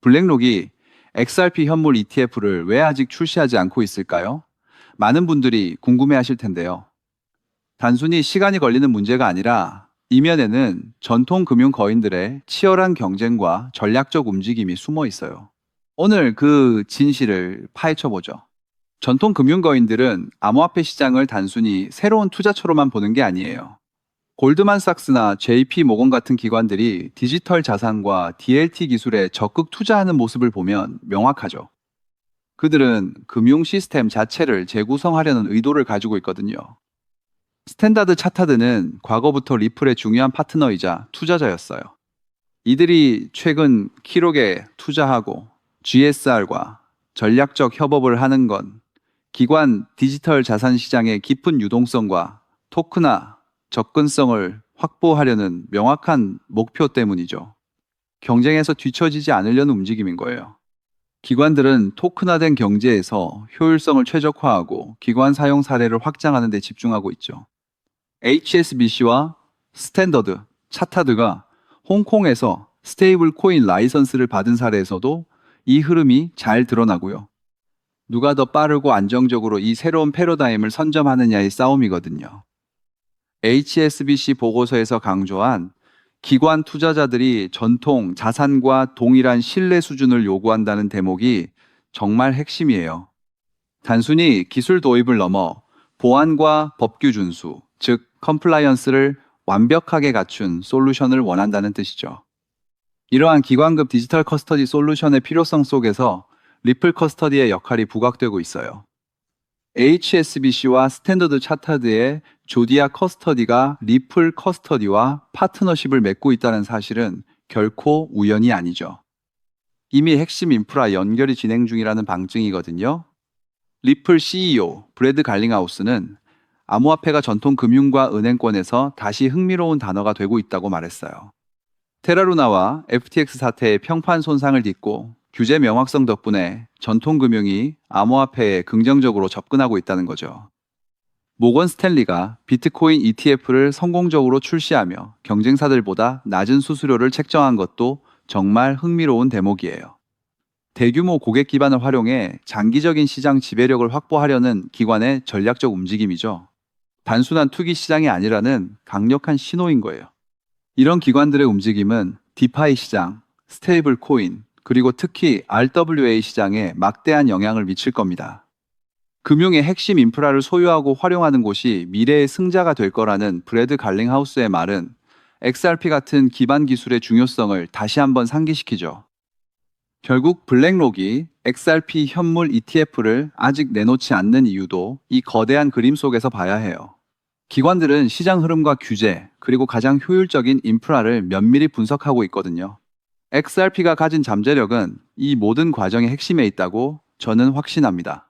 블랙록이 XRP 현물 ETF를 왜 아직 출시하지 않고 있을까요? 많은 분들이 궁금해하실 텐데요. 단순히 시간이 걸리는 문제가 아니라 이면에는 전통 금융 거인들의 치열한 경쟁과 전략적 움직임이 숨어 있어요. 오늘 그 진실을 파헤쳐 보죠. 전통 금융 거인들은 암호화폐 시장을 단순히 새로운 투자처로만 보는 게 아니에요. 골드만삭스나 JP 모건 같은 기관들이 디지털 자산과 DLT 기술에 적극 투자하는 모습을 보면 명확하죠. 그들은 금융 시스템 자체를 재구성하려는 의도를 가지고 있거든요. 스탠다드 차타드는 과거부터 리플의 중요한 파트너이자 투자자였어요. 이들이 최근 키록에 투자하고 GSR과 전략적 협업을 하는 건 기관 디지털 자산 시장의 깊은 유동성과 토크나 접근성을 확보하려는 명확한 목표 때문이죠. 경쟁에서 뒤처지지 않으려는 움직임인 거예요. 기관들은 토큰화된 경제에서 효율성을 최적화하고 기관 사용 사례를 확장하는 데 집중하고 있죠. HSBC와 스탠더드, 차타드가 홍콩에서 스테이블 코인 라이선스를 받은 사례에서도 이 흐름이 잘 드러나고요. 누가 더 빠르고 안정적으로 이 새로운 패러다임을 선점하느냐의 싸움이거든요. HSBC 보고서에서 강조한 기관 투자자들이 전통 자산과 동일한 신뢰 수준을 요구한다는 대목이 정말 핵심이에요. 단순히 기술 도입을 넘어 보안과 법규 준수, 즉 컴플라이언스를 완벽하게 갖춘 솔루션을 원한다는 뜻이죠. 이러한 기관급 디지털 커스터디 솔루션의 필요성 속에서 리플 커스터디의 역할이 부각되고 있어요. HSBC와 스탠더드 차타드의 조디아 커스터디가 리플 커스터디와 파트너십을 맺고 있다는 사실은 결코 우연이 아니죠. 이미 핵심 인프라 연결이 진행 중이라는 방증이거든요. 리플 CEO 브래드 갈링하우스는 암호화폐가 전통 금융과 은행권에서 다시 흥미로운 단어가 되고 있다고 말했어요. 테라루나와 FTX 사태의 평판 손상을 딛고 규제 명확성 덕분에 전통 금융이 암호화폐에 긍정적으로 접근하고 있다는 거죠. 모건 스탠리가 비트코인 ETF를 성공적으로 출시하며 경쟁사들보다 낮은 수수료를 책정한 것도 정말 흥미로운 대목이에요. 대규모 고객 기반을 활용해 장기적인 시장 지배력을 확보하려는 기관의 전략적 움직임이죠. 단순한 투기 시장이 아니라는 강력한 신호인 거예요. 이런 기관들의 움직임은 디파이 시장, 스테이블 코인, 그리고 특히 RWA 시장에 막대한 영향을 미칠 겁니다. 금융의 핵심 인프라를 소유하고 활용하는 곳이 미래의 승자가 될 거라는 브래드 갈링하우스의 말은 XRP 같은 기반 기술의 중요성을 다시 한번 상기시키죠. 결국 블랙록이 XRP 현물 ETF를 아직 내놓지 않는 이유도 이 거대한 그림 속에서 봐야 해요. 기관들은 시장 흐름과 규제, 그리고 가장 효율적인 인프라를 면밀히 분석하고 있거든요. XRP가 가진 잠재력은 이 모든 과정의 핵심에 있다고 저는 확신합니다.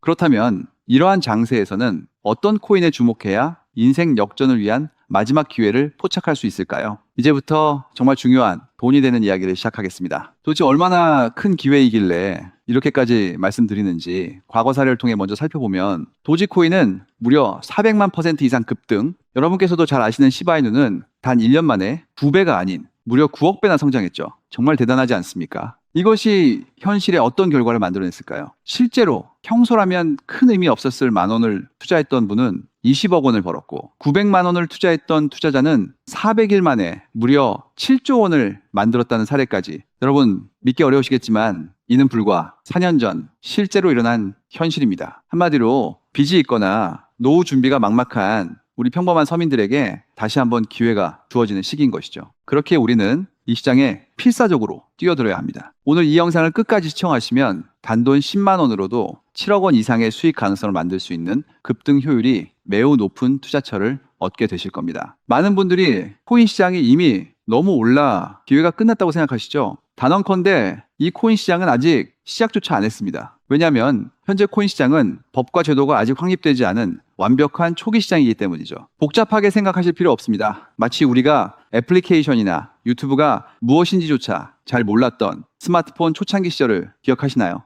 그렇다면 이러한 장세에서는 어떤 코인에 주목해야 인생 역전을 위한 마지막 기회를 포착할 수 있을까요? 이제부터 정말 중요한 돈이 되는 이야기를 시작하겠습니다. 도대체 얼마나 큰 기회이길래 이렇게까지 말씀드리는지 과거 사례를 통해 먼저 살펴보면 도지코인은 무려 400만 % 이상 급등, 여러분께서도 잘 아시는 시바이누는 단 1년 만에 2배가 아닌 무려 9억 배나 성장했죠. 정말 대단하지 않습니까? 이것이 현실에 어떤 결과를 만들어냈을까요? 실제로 평소라면 큰 의미 없었을 10,000원을 투자했던 분은 20억 원을 벌었고 900만 원을 투자했던 투자자는 400일 만에 무려 7조 원을 만들었다는 사례까지. 여러분 믿기 어려우시겠지만 이는 불과 4년 전 실제로 일어난 현실입니다. 한마디로 빚이 있거나 노후 준비가 막막한 우리 평범한 서민들에게 다시 한번 기회가 주어지는 시기인 것이죠. 그렇게 우리는 이 시장에 필사적으로 뛰어들어야 합니다. 오늘 이 영상을 끝까지 시청하시면 단돈 10만 원으로도 7억 원 이상의 수익 가능성을 만들 수 있는 급등 효율이 매우 높은 투자처를 얻게 되실 겁니다. 많은 분들이 코인 시장이 이미 너무 올라 기회가 끝났다고 생각하시죠? 단언컨대 이 코인 시장은 아직 시작조차 안 했습니다. 왜냐하면 현재 코인 시장은 법과 제도가 아직 확립되지 않은 완벽한 초기 시장이기 때문이죠. 복잡하게 생각하실 필요 없습니다. 마치 우리가 애플리케이션이나 유튜브가 무엇인지조차 잘 몰랐던 스마트폰 초창기 시절을 기억하시나요?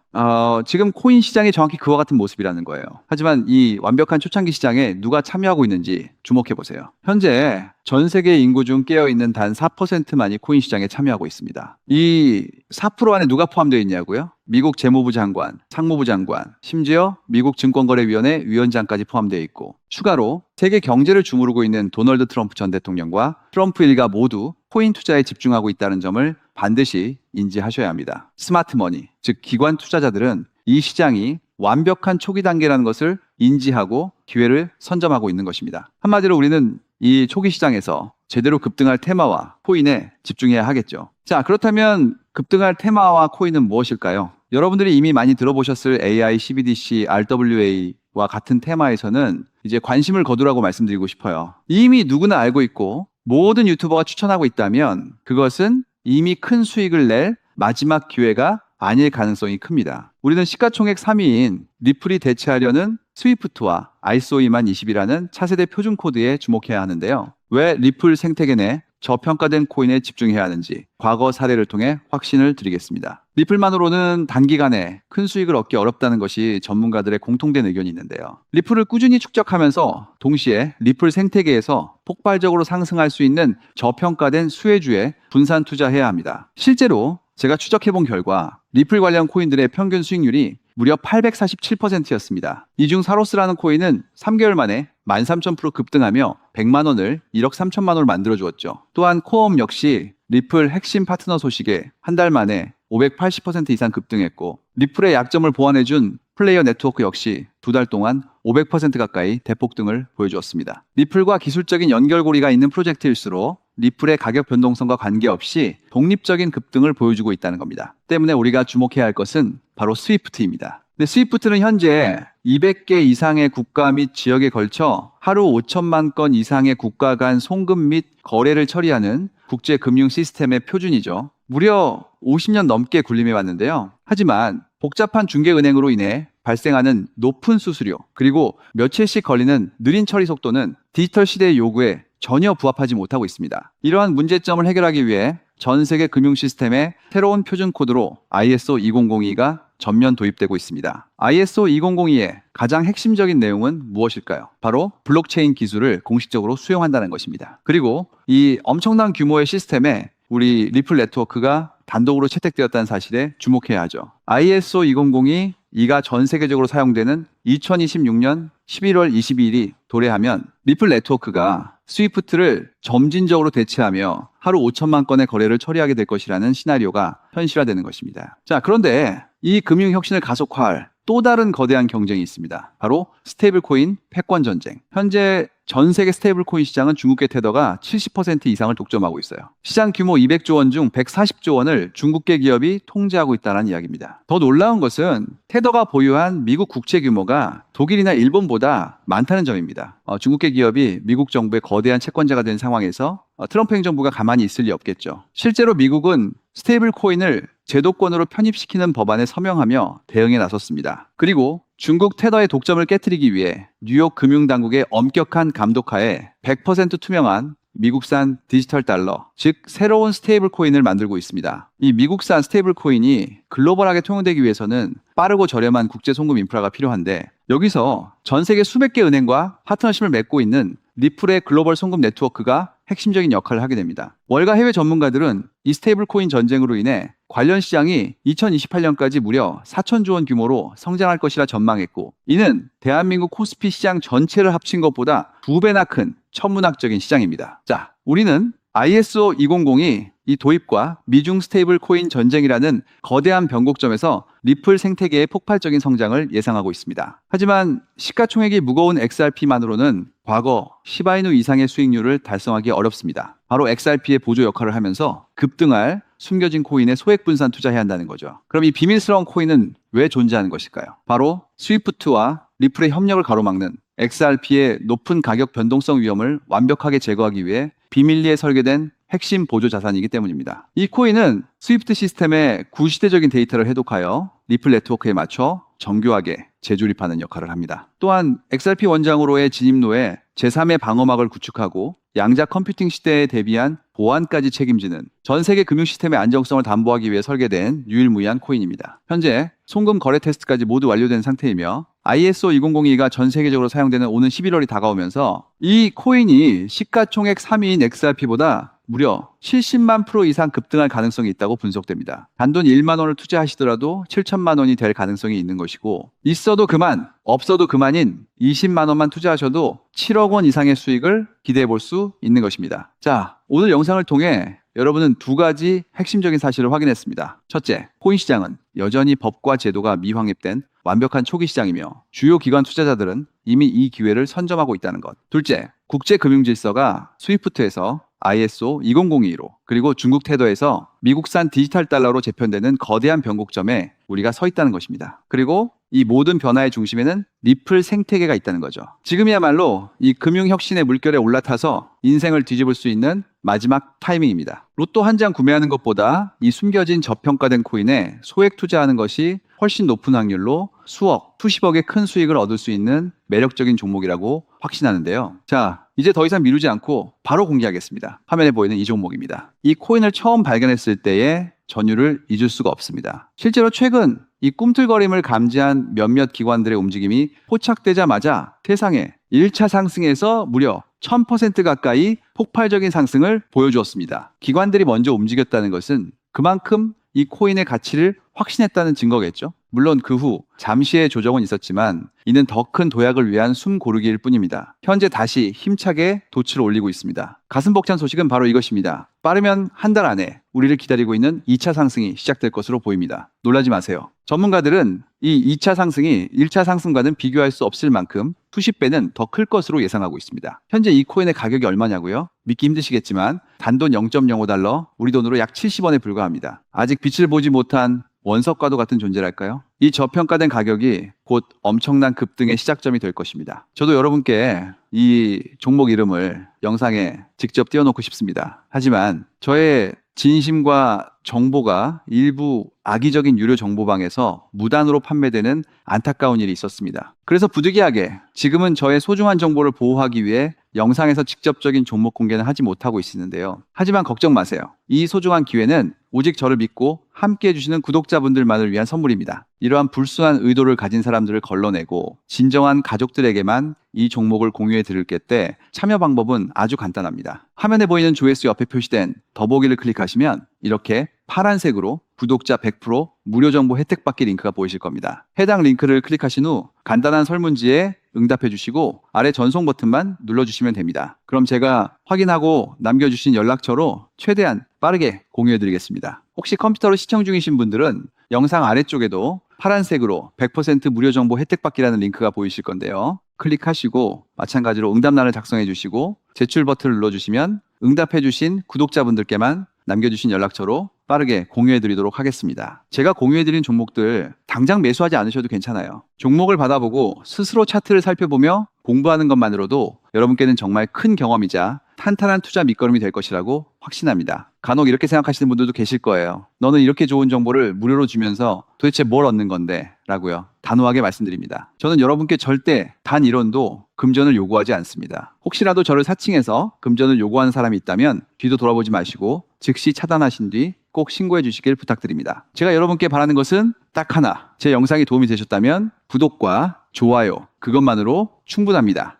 지금 코인 시장이 정확히 그와 같은 모습이라는 거예요. 하지만 이 완벽한 초창기 시장에 누가 참여하고 있는지 주목해 보세요. 현재 전 세계 인구 중 깨어있는 단 4%만이 코인 시장에 참여하고 있습니다. 이 4% 안에 누가 포함되어 있냐고요? 미국 재무부 장관, 상무부 장관, 심지어 미국 증권거래위원회 위원장까지 포함되어 있고, 추가로 세계 경제를 주무르고 있는 도널드 트럼프 전 대통령과 트럼프 일가 모두 코인 투자에 집중하고 있다는 점을 반드시 인지하셔야 합니다. 스마트 머니, 즉 기관 투자자들은 이 시장이 완벽한 초기 단계라는 것을 인지하고 기회를 선점하고 있는 것입니다. 한마디로 우리는 이 초기 시장에서 제대로 급등할 테마와 코인에 집중해야 하겠죠. 자, 그렇다면 급등할 테마와 코인은 무엇일까요? 여러분들이 이미 많이 들어보셨을 AI, CBDC, RWA와 같은 테마에서는 이제 관심을 거두라고 말씀드리고 싶어요. 이미 누구나 알고 있고 모든 유튜버가 추천하고 있다면 그것은 이미 큰 수익을 낼 마지막 기회가 아닐 가능성이 큽니다. 우리는 시가총액 3위인 리플이 대체하려는 스위프트와 ISO 20020이라는 차세대 표준 코드에 주목해야 하는데요. 왜 리플 생태계 내 저평가된 코인에 집중해야 하는지 과거 사례를 통해 확신을 드리겠습니다. 리플만으로는 단기간에 큰 수익을 얻기 어렵다는 것이 전문가들의 공통된 의견이 있는데요. 리플을 꾸준히 축적하면서 동시에 리플 생태계에서 폭발적으로 상승할 수 있는 저평가된 수혜주에 분산 투자해야 합니다. 실제로 제가 추적해본 결과 리플 관련 코인들의 평균 수익률이 무려 847%였습니다. 이 중 사로스라는 코인은 3개월 만에 13,000% 급등하며 100만 원을 1억 3천만 원을 만들어 주었죠. 또한 코엄 역시 리플 핵심 파트너 소식에 한 달 만에 580% 이상 급등했고, 리플의 약점을 보완해준 플레이어 네트워크 역시 두 달 동안 500% 가까이 대폭등을 보여주었습니다. 리플과 기술적인 연결고리가 있는 프로젝트일수록 리플의 가격 변동성과 관계없이 독립적인 급등을 보여주고 있다는 겁니다. 때문에 우리가 주목해야 할 것은 바로 스위프트입니다. 근데 스위프트는 현재 200개 이상의 국가 및 지역에 걸쳐 하루 5천만 건 이상의 국가 간 송금 및 거래를 처리하는 국제 금융 시스템의 표준이죠. 무려 50년 넘게 군림해 왔는데요. 하지만 복잡한 중개은행으로 인해 발생하는 높은 수수료, 그리고 며칠씩 걸리는 느린 처리 속도는 디지털 시대의 요구에 전혀 부합하지 못하고 있습니다. 이러한 문제점을 해결하기 위해 전 세계 금융 시스템에 새로운 표준 코드로 ISO 2002가 전면 도입되고 있습니다. ISO 2002의 가장 핵심적인 내용은 무엇일까요? 바로 블록체인 기술을 공식적으로 수용한다는 것입니다. 그리고 이 엄청난 규모의 시스템에 우리 리플 네트워크가 단독으로 채택되었다는 사실에 주목해야 하죠. ISO 2002가 전 세계적으로 사용되는 2026년 11월 22일이 도래하면 리플 네트워크가 스위프트를 점진적으로 대체하며 하루 5천만 건의 거래를 처리하게 될 것이라는 시나리오가 현실화되는 것입니다. 자, 그런데 이 금융 혁신을 가속화할 또 다른 거대한 경쟁이 있습니다. 바로 스테이블 코인 패권 전쟁. 현재 전 세계 스테이블 코인 시장은 중국계 테더가 70% 이상을 독점하고 있어요. 시장 규모 200조 원 중 140조 원을 중국계 기업이 통제하고 있다는 이야기입니다. 더 놀라운 것은 테더가 보유한 미국 국채 규모가 독일이나 일본보다 많다는 점입니다. 중국계 기업이 미국 정부의 거대한 채권자가 된 상황에서 트럼프 행정부가 가만히 있을 리 없겠죠. 실제로 미국은 스테이블 코인을 제도권으로 편입시키는 법안에 서명하며 대응에 나섰습니다. 그리고 중국 테더의 독점을 깨트리기 위해 뉴욕 금융당국의 엄격한 감독하에 100% 투명한 미국산 디지털 달러, 즉 새로운 스테이블 코인을 만들고 있습니다. 이 미국산 스테이블 코인이 글로벌하게 통용되기 위해서는 빠르고 저렴한 국제 송금 인프라가 필요한데, 여기서 전 세계 수백 개 은행과 파트너십을 맺고 있는 리플의 글로벌 송금 네트워크가 핵심적인 역할을 하게 됩니다. 월가 해외 전문가들은 이 스테이블 코인 전쟁으로 인해 관련 시장이 2028년까지 무려 4천조 원 규모로 성장할 것이라 전망했고, 이는 대한민국 코스피 시장 전체를 합친 것보다 2배나 큰 천문학적인 시장입니다. 자, 우리는 ISO 2002 이 도입과 미중 스테이블 코인 전쟁이라는 거대한 변곡점에서 리플 생태계의 폭발적인 성장을 예상하고 있습니다. 하지만 시가총액이 무거운 XRP만으로는 과거 시바이누 이상의 수익률을 달성하기 어렵습니다. 바로 XRP의 보조 역할을 하면서 급등할 숨겨진 코인에 소액 분산 투자해야 한다는 거죠. 그럼 이 비밀스러운 코인은 왜 존재하는 것일까요? 바로 스위프트와 리플의 협력을 가로막는 XRP의 높은 가격 변동성 위험을 완벽하게 제거하기 위해 비밀리에 설계된 핵심 보조 자산이기 때문입니다. 이 코인은 스위프트 시스템의 구시대적인 데이터를 해독하여 리플 네트워크에 맞춰 정교하게 재조립하는 역할을 합니다. 또한 XRP 원장으로의 진입로에 제3의 방어막을 구축하고 양자 컴퓨팅 시대에 대비한 보안까지 책임지는 전 세계 금융 시스템의 안정성을 담보하기 위해 설계된 유일무이한 코인입니다. 현재 송금 거래 테스트까지 모두 완료된 상태이며 ISO 2002가 전 세계적으로 사용되는 오는 11월이 다가오면서 이 코인이 시가총액 3위인 XRP보다 무려 70만 프로 이상 급등할 가능성이 있다고 분석됩니다. 단돈 1만 원을 투자하시더라도 7천만 원이 될 가능성이 있는 것이고, 있어도 그만, 없어도 그만인 20만 원만 투자하셔도 7억 원 이상의 수익을 기대해 볼 수 있는 것입니다. 자, 오늘 영상을 통해 여러분은 두 가지 핵심적인 사실을 확인했습니다. 첫째, 코인 시장은 여전히 법과 제도가 미확립된 완벽한 초기 시장이며 주요 기관 투자자들은 이미 이 기회를 선점하고 있다는 것. 둘째, 국제 금융 질서가 스위프트에서 ISO 2002로 그리고 중국 테더에서 미국산 디지털 달러로 재편되는 거대한 변곡점에 우리가 서 있다는 것입니다. 그리고 이 모든 변화의 중심에는 리플 생태계가 있다는 거죠. 지금이야말로 이 금융혁신의 물결에 올라타서 인생을 뒤집을 수 있는 마지막 타이밍입니다. 로또 한 장 구매하는 것보다 이 숨겨진 저평가된 코인에 소액 투자하는 것이 훨씬 높은 확률로 수억, 수십억의 큰 수익을 얻을 수 있는 매력적인 종목이라고 확신하는데요. 자, 이제 더 이상 미루지 않고 바로 공개하겠습니다. 화면에 보이는 이 종목입니다. 이 코인을 처음 발견했을 때의 전율을 잊을 수가 없습니다. 실제로 최근 이 꿈틀거림을 감지한 몇몇 기관들의 움직임이 포착되자마자 세상에 1차 상승에서 무려 1000% 가까이 폭발적인 상승을 보여주었습니다. 기관들이 먼저 움직였다는 것은 그만큼 이 코인의 가치를 확신했다는 증거겠죠. 물론 그 후 잠시의 조정은 있었지만 이는 더 큰 도약을 위한 숨 고르기일 뿐입니다. 현재 다시 힘차게 돛을 올리고 있습니다. 가슴 벅찬 소식은 바로 이것입니다. 빠르면 한 달 안에 우리를 기다리고 있는 2차 상승이 시작될 것으로 보입니다. 놀라지 마세요. 전문가들은 이 2차 상승이 1차 상승과는 비교할 수 없을 만큼 수십 배는 더 클 것으로 예상하고 있습니다. 현재 이 코인의 가격이 얼마냐고요? 믿기 힘드시겠지만 단돈 0.05달러, 우리 돈으로 약 70원에 불과합니다. 아직 빛을 보지 못한 원석과도 같은 존재랄까요? 이 저평가된 가격이 곧 엄청난 급등의 시작점이 될 것입니다. 저도 여러분께 이 종목 이름을 영상에 직접 띄워놓고 싶습니다. 하지만 저의 진심과 정보가 일부 악의적인 유료 정보방에서 무단으로 판매되는 안타까운 일이 있었습니다. 그래서 부득이하게 지금은 저의 소중한 정보를 보호하기 위해 영상에서 직접적인 종목 공개는 하지 못하고 있는데요. 하지만 걱정 마세요. 이 소중한 기회는 오직 저를 믿고 함께 해주시는 구독자분들만을 위한 선물입니다. 이러한 불순한 의도를 가진 사람들을 걸러내고 진정한 가족들에게만 이 종목을 공유해 드릴 때 참여 방법은 아주 간단합니다. 화면에 보이는 조회수 옆에 표시된 더보기를 클릭하시면 이렇게 파란색으로 구독자 100% 무료 정보 혜택 받기 링크가 보이실 겁니다. 해당 링크를 클릭하신 후 간단한 설문지에 응답해 주시고 아래 전송 버튼만 눌러주시면 됩니다. 그럼 제가 확인하고 남겨주신 연락처로 최대한 빠르게 공유해 드리겠습니다. 혹시 컴퓨터로 시청 중이신 분들은 영상 아래쪽에도 파란색으로 100% 무료 정보 혜택 받기라는 링크가 보이실 건데요. 클릭하시고 마찬가지로 응답란을 작성해 주시고 제출 버튼을 눌러주시면 응답해 주신 구독자분들께만 남겨주신 연락처로 빠르게 공유해 드리도록 하겠습니다. 제가 공유해 드린 종목들 당장 매수하지 않으셔도 괜찮아요. 종목을 받아보고 스스로 차트를 살펴보며 공부하는 것만으로도 여러분께는 정말 큰 경험이자 탄탄한 투자 밑거름이 될 것이라고 확신합니다. 간혹 이렇게 생각하시는 분들도 계실 거예요. 너는 이렇게 좋은 정보를 무료로 주면서 도대체 뭘 얻는 건데? 라고요. 단호하게 말씀드립니다. 저는 여러분께 절대 단 1원도 금전을 요구하지 않습니다. 혹시라도 저를 사칭해서 금전을 요구하는 사람이 있다면 뒤도 돌아보지 마시고 즉시 차단하신 뒤 꼭 신고해 주시길 부탁드립니다. 제가 여러분께 바라는 것은 딱 하나. 제 영상이 도움이 되셨다면 구독과 좋아요 그것만으로 충분합니다.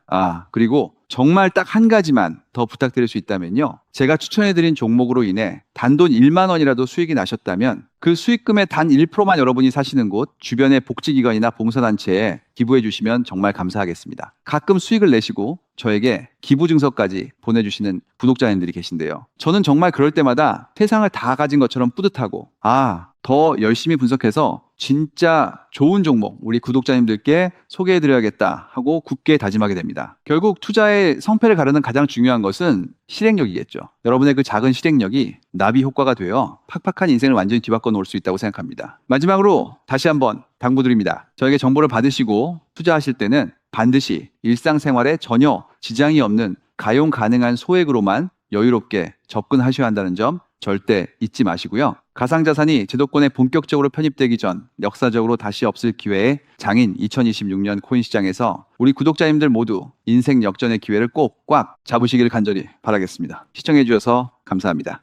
그리고 정말 딱 한 가지만 더 부탁드릴 수 있다면요. 제가 추천해드린 종목으로 인해 단돈 1만 원이라도 수익이 나셨다면 그 수익금의 단 1%만 여러분이 사시는 곳 주변의 복지기관이나 봉사단체에 기부해 주시면 정말 감사하겠습니다. 가끔 수익을 내시고 저에게 기부증서까지 보내주시는 구독자님들이 계신데요. 저는 정말 그럴 때마다 세상을 다 가진 것처럼 뿌듯하고 더 열심히 분석해서 진짜 좋은 종목 우리 구독자님들께 소개해드려야겠다 하고 굳게 다짐하게 됩니다. 결국 투자의 성패를 가르는 가장 중요한 것은 실행력이겠죠. 여러분의 그 작은 실행력이 나비 효과가 되어 팍팍한 인생을 완전히 뒤바꿔 놓을 수 있다고 생각합니다. 마지막으로 다시 한번 당부드립니다. 저에게 정보를 받으시고 투자하실 때는 반드시 일상생활에 전혀 지장이 없는 가용 가능한 소액으로만 여유롭게 접근하셔야 한다는 점 절대 잊지 마시고요. 가상자산이 제도권에 본격적으로 편입되기 전 역사적으로 다시 없을 기회에 장인 2026년 코인 시장에서 우리 구독자님들 모두 인생 역전의 기회를 꼭 꽉 잡으시길 간절히 바라겠습니다. 시청해 주셔서 감사합니다.